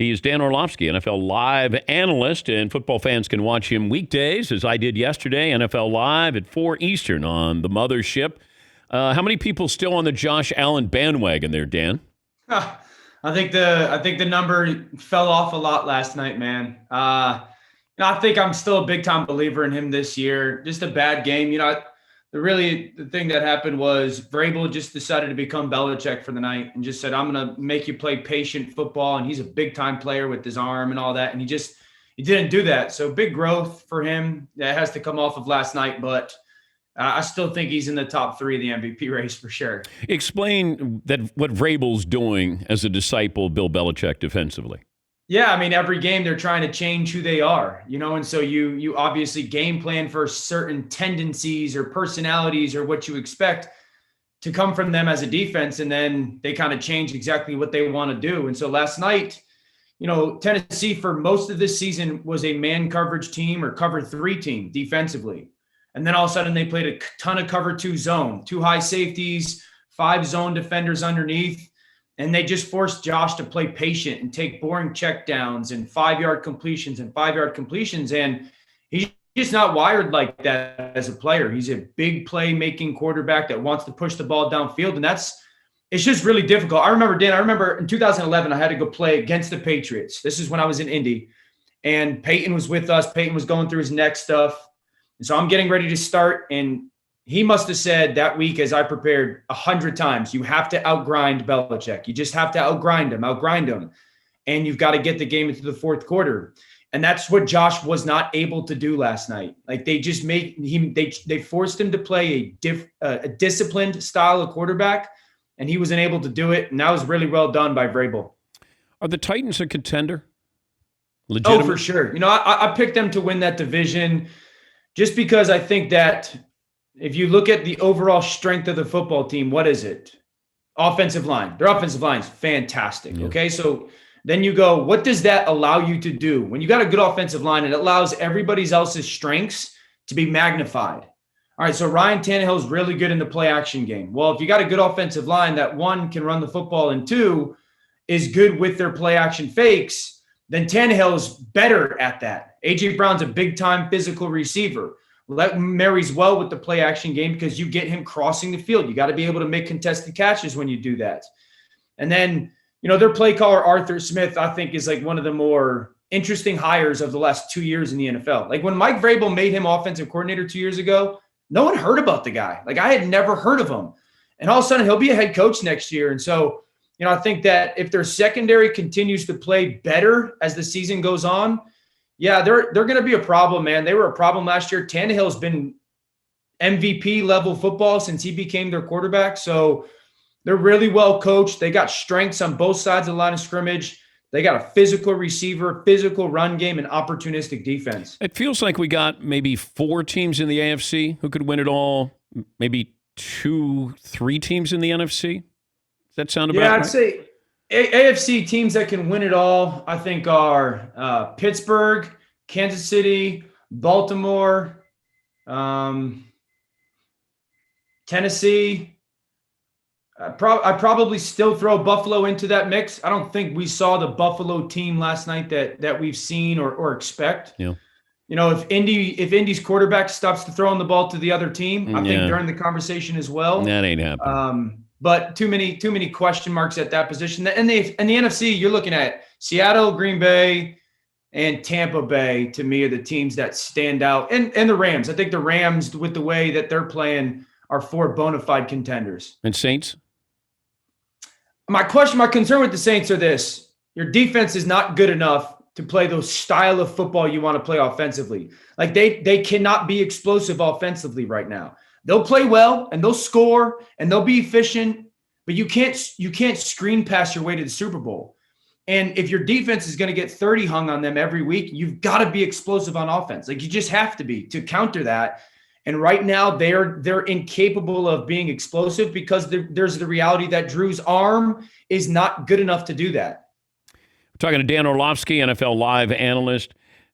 He is Dan Orlovsky, NFL Live analyst, and football fans can watch him weekdays, as I did yesterday, NFL Live at 4 Eastern on the mothership. How many people still on the Josh Allen bandwagon there, Dan? I think the number fell off a lot last night, man. I think I'm still a big time believer in him this year. Just a bad game. The thing that happened was Vrabel just decided to become Belichick for the night and just said, I'm going to make you play patient football. And he's a big time player with his arm and all that. And he didn't do that. So big growth for him. That has to come off of last night, but I still think he's in the top 3 of the MVP race for sure. Explain what Vrabel's doing as a disciple of Bill Belichick defensively. Yeah, I mean, every game they're trying to change who they are, and so you obviously game plan for certain tendencies or personalities or what you expect to come from them as a defense, and then they kind of change exactly what they want to do. And so last night, Tennessee for most of this season was a man coverage team or cover 3 team defensively. And then all of a sudden they played a ton of cover 2 zone, 2 high safeties, 5 zone defenders underneath. And they just forced Josh to play patient and take boring checkdowns and 5-yard completions and 5-yard completions. And he's just not wired like that as a player. He's a big play-making quarterback that wants to push the ball downfield. And it's just really difficult. I remember in 2011, I had to go play against the Patriots. This is when I was in Indy. And Peyton was with us. Peyton was going through his neck stuff. And so I'm getting ready to start. And he must have said that week, as I prepared 100 times, you have to outgrind Belichick. You just have to outgrind him. And you've got to get the game into the fourth quarter. And that's what Josh was not able to do last night. Like they just they forced him to play a disciplined style of quarterback, and he wasn't able to do it. And that was really well done by Vrabel. Are the Titans a contender? Oh, for sure. I picked them to win that division just because I think that if you look at the overall strength of the football team, what is it? Offensive line. Their offensive line is fantastic. Yeah. Okay, so then you go, what does that allow you to do? When you got a good offensive line, it allows everybody else's strengths to be magnified. All right, so Ryan Tannehill is really good in the play action game. Well, if you got a good offensive line that 1 can run the football and 2 is good with their play action fakes, then Tannehill is better at that. A.J. Brown's a big time physical receiver. Well, that marries well with the play action game because you get him crossing the field. You got to be able to make contested catches when you do that. And then, their play caller, Arthur Smith, I think is like one of the more interesting hires of the last 2 years in the NFL. Like when Mike Vrabel made him offensive coordinator 2 years ago, no one heard about the guy. Like I had never heard of him. And all of a sudden he'll be a head coach next year. And so, I think that if their secondary continues to play better as the season goes on, yeah, they're going to be a problem, man. They were a problem last year. Tannehill's been MVP level football since he became their quarterback. So they're really well coached. They got strengths on both sides of the line of scrimmage. They got a physical receiver, physical run game, and opportunistic defense. It feels like we got maybe 4 teams in the AFC who could win it all. Maybe 2, 3 teams in the NFC. Does that sound about right? Yeah, I'd say AFC teams that can win it all, I think, are Pittsburgh, Kansas City, Baltimore, Tennessee. I'd probably still throw Buffalo into that mix. I don't think we saw the Buffalo team last night that we've seen or expect. Yeah. If Indy's quarterback stops throwing the ball to the other team, I think they're in the conversation as well. That ain't happening. But too many question marks at that position. And the NFC, you're looking at Seattle, Green Bay, and Tampa Bay, to me, are the teams that stand out. And the Rams. I think the Rams, with the way that they're playing, are 4 bona fide contenders. And Saints? My concern with the Saints are this. Your defense is not good enough to play those style of football you want to play offensively. Like they cannot be explosive offensively right now. They'll play well and they'll score and they'll be efficient, but you can't screen pass your way to the Super Bowl. And if your defense is going to get 30 hung on them every week, you've got to be explosive on offense. Like you just have to be to counter that. And right now they're incapable of being explosive because there's the reality that Drew's arm is not good enough to do that. We're talking to Dan Orlovsky, NFL Live analyst.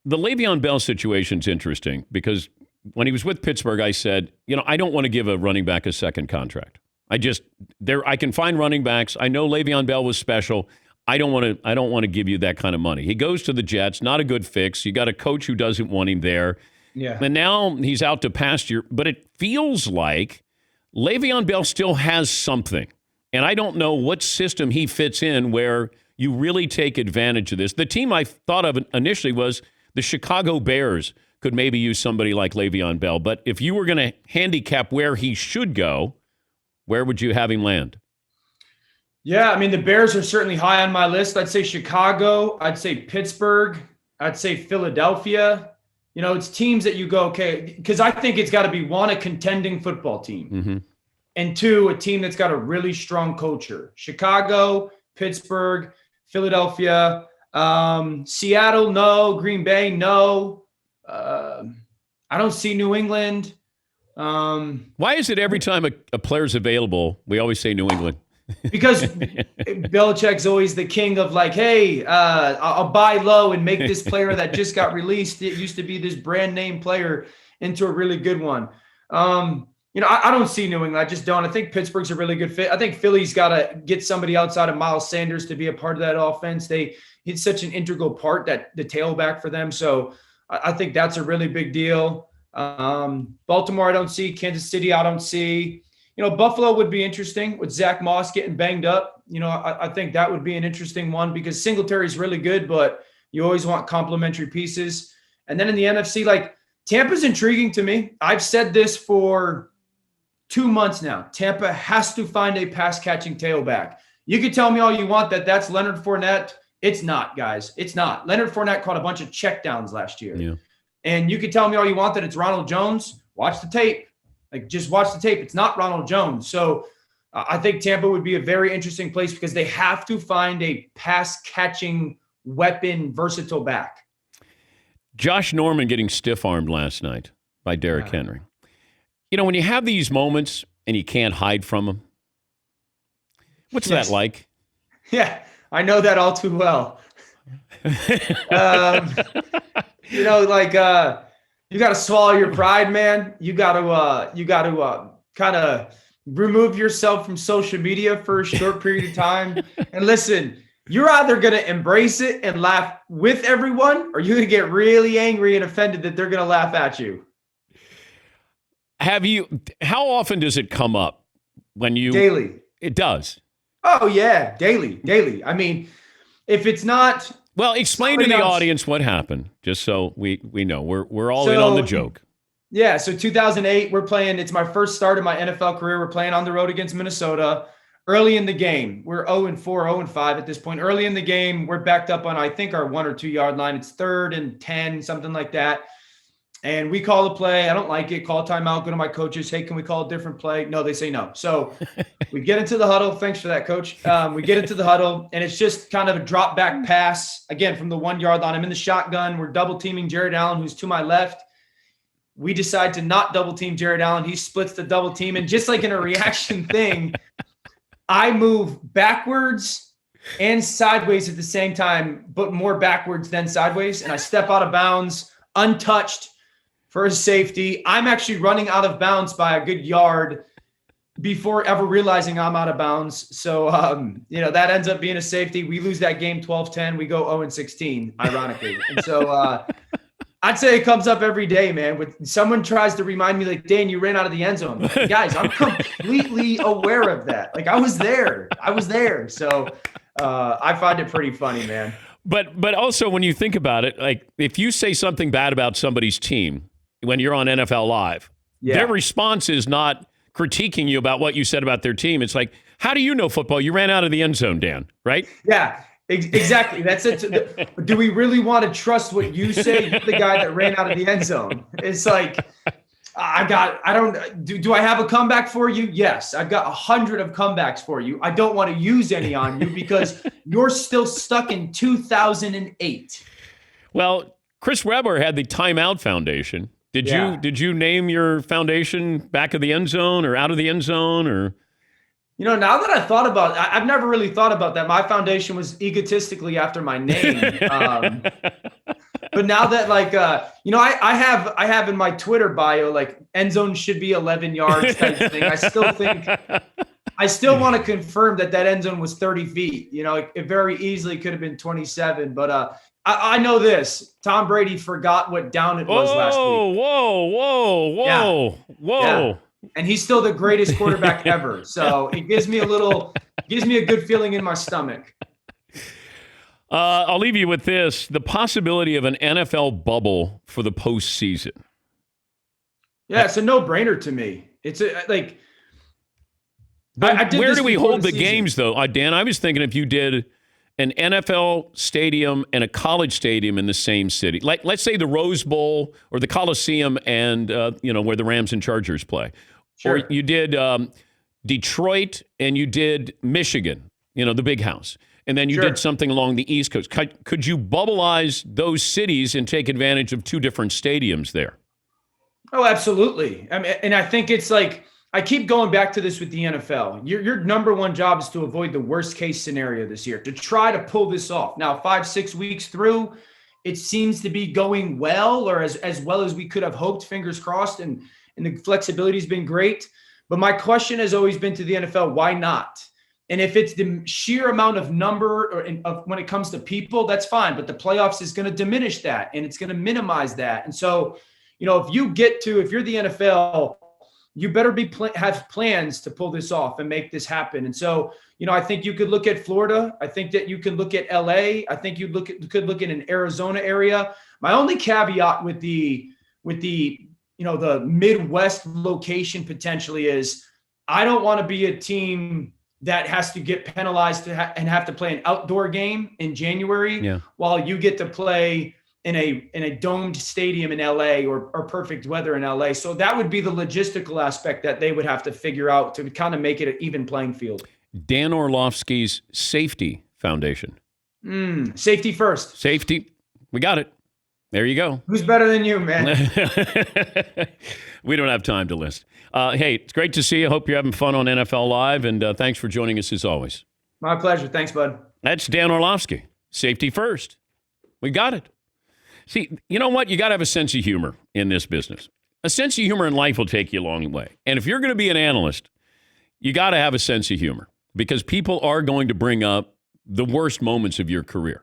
The Le'Veon Bell situation's interesting because when he was with Pittsburgh, I said, I don't want to give a running back a second contract. I can find running backs. I know Le'Veon Bell was special. I don't want to give you that kind of money. He goes to the Jets, not a good fix. You got a coach who doesn't want him there. Yeah. And now he's out to pasture, but it feels like Le'Veon Bell still has something. And I don't know what system he fits in where you really take advantage of this. The team I thought of initially was the Chicago Bears could maybe use somebody like Le'Veon Bell. But if you were going to handicap where he should go, where would you have him land? Yeah, I mean, the Bears are certainly high on my list. I'd say Chicago. I'd say Pittsburgh. I'd say Philadelphia. You know, it's teams that you go, okay, because I think it's got to be, one, a contending football team, and two, a team that's got a really strong culture. Chicago, Pittsburgh, Philadelphia, Seattle, no. Green Bay, no. I don't see New England. Why is it every time a player's available, we always say New England? Because Belichick's always the king of like, hey, I'll buy low and make this player that just got released. It used to be this brand name player into a really good one. You know, I don't see New England. I just don't. I think Pittsburgh's a really good fit. I think Philly's got to get somebody outside of Miles Sanders to be a part of that offense. He's such an integral part, that the tailback for them. So I think that's a really big deal. Baltimore, I don't see. Kansas City, I don't see. You know, Buffalo would be interesting with Zach Moss getting banged up. You know, I think that would be an interesting one because Singletary is really good, but you always want complementary pieces. And then in the NFC, like, Tampa's intriguing to me. I've said this for 2 months now. Tampa has to find a pass-catching tailback. You could tell me all you want that that's Leonard Fournette. It's not, guys. It's not. Leonard Fournette caught a bunch of checkdowns last year. Yeah. And you could tell me all you want that it's Ronald Jones. Watch the tape. Like, just watch the tape. It's not Ronald Jones. So I think Tampa would be a very interesting place because they have to find a pass-catching weapon, versatile back. Josh Norman getting stiff-armed last night by Derrick Henry. You know, when you have these moments and you can't hide from them, what's that like? Yeah, I know that all too well. You know, like, you got to swallow your pride, man. You got to kind of remove yourself from social media for a short period of time. And listen, you're either going to embrace it and laugh with everyone, or you're going to get really angry and offended that they're going to laugh at you. How often does it come up when you? Daily. It does. Oh yeah. Daily. I mean, if it's not. Well, explain to the audience what happened, just so we know. We're all in on the joke. Yeah, so 2008, we're playing. It's my first start of my NFL career. We're playing on the road against Minnesota. Early in the game, we're 0-4, 0-5 at this point. Early in the game, we're backed up on, I think, our 1 or 2 yard line. It's 3rd and 10, something like that. And we call a play. I don't like it. Call a timeout. Go to my coaches. Hey, can we call a different play? No, they say no. So we get into the huddle. Thanks for that, coach. We get into the huddle, and it's just kind of a drop back pass, again, from the 1 yard line. I'm in the shotgun. We're double teaming Jared Allen, who's to my left. We decide to not double team Jared Allen. He splits the double team. And just like in a reaction thing, I move backwards and sideways at the same time, but more backwards than sideways. And I step out of bounds, untouched, for a safety. I'm actually running out of bounds by a good yard before ever realizing I'm out of bounds. So, you know, that ends up being a safety. We lose that game 12-10. We go 0-16, ironically. And so I'd say it comes up every day, man. With someone tries to remind me, like, Dan, you ran out of the end zone. Guys, I'm completely aware of that. Like, I was there. So I find it pretty funny, man. But also when you think about it, like, if you say something bad about somebody's team, when you're on NFL Live, their response is not critiquing you about what you said about their team. It's like, how do you know football? You ran out of the end zone, Dan, right? Yeah, exactly. That's it. Do we really want to trust what you say? You're the guy that ran out of the end zone. It's like, do I have a comeback for you? Yes, I've got 100 of comebacks for you. I don't want to use any on you because you're still stuck in 2008. Well, Chris Webber had the Timeout Foundation. Did you name your foundation back of the end zone or out of the end zone, or? You know, now that I thought about it, I've never really thought about that. My foundation was egotistically after my name. But now that, like, you know, I have in my Twitter bio, like, end zone should be 11 yards type thing. I I still want to confirm that end zone was 30 feet. It very easily could have been 27. But I know this. Tom Brady forgot what down it was last week. Whoa. Yeah. And he's still the greatest quarterback ever. So it gives me a good feeling in my stomach. I'll leave you with this. The possibility of an NFL bubble for the postseason. Yeah, it's a no-brainer to me. It's where do we hold the games, though? Dan, I was thinking if you did an NFL stadium and a college stadium in the same city, like let's say the Rose Bowl or the Coliseum and, where the Rams and Chargers play. Sure. Or you did Detroit and you did Michigan, the big house. And then you did something along the East Coast. Could you bubbleize those cities and take advantage of two different stadiums there? Oh, absolutely. And I think it's like, I keep going back to this with the NFL. Your number one job is to avoid the worst case scenario this year, to try to pull this off. Now, 5-6 weeks through, it seems to be going well, or as well as we could have hoped, fingers crossed, and the flexibility has been great. But my question has always been to the NFL, why not? And if it's the sheer amount of number when it comes to people, that's fine. But the playoffs is going to diminish that, and it's going to minimize that. And so, if you're the NFL, you better have plans to pull this off and make this happen. And so, I think you could look at Florida. I think that you could look at LA. I think you could look at an Arizona area. My only caveat with the Midwest location potentially is I don't want to be a team that has to get penalized and have to play an outdoor game in January while you get to play in a domed stadium in LA or perfect weather in LA. So that would be the logistical aspect that they would have to figure out to kind of make it an even playing field. Dan Orlovsky's Safety Foundation. Safety first. Safety. We got it. There you go. Who's better than you, man? We don't have time to list. Hey, it's great to see you. Hope you're having fun on NFL Live, and thanks for joining us as always. My pleasure. Thanks, bud. That's Dan Orlovsky. Safety first. We got it. See, you know what? You got to have a sense of humor in this business. A sense of humor in life will take you a long way. And if you're going to be an analyst, you got to have a sense of humor because people are going to bring up the worst moments of your career.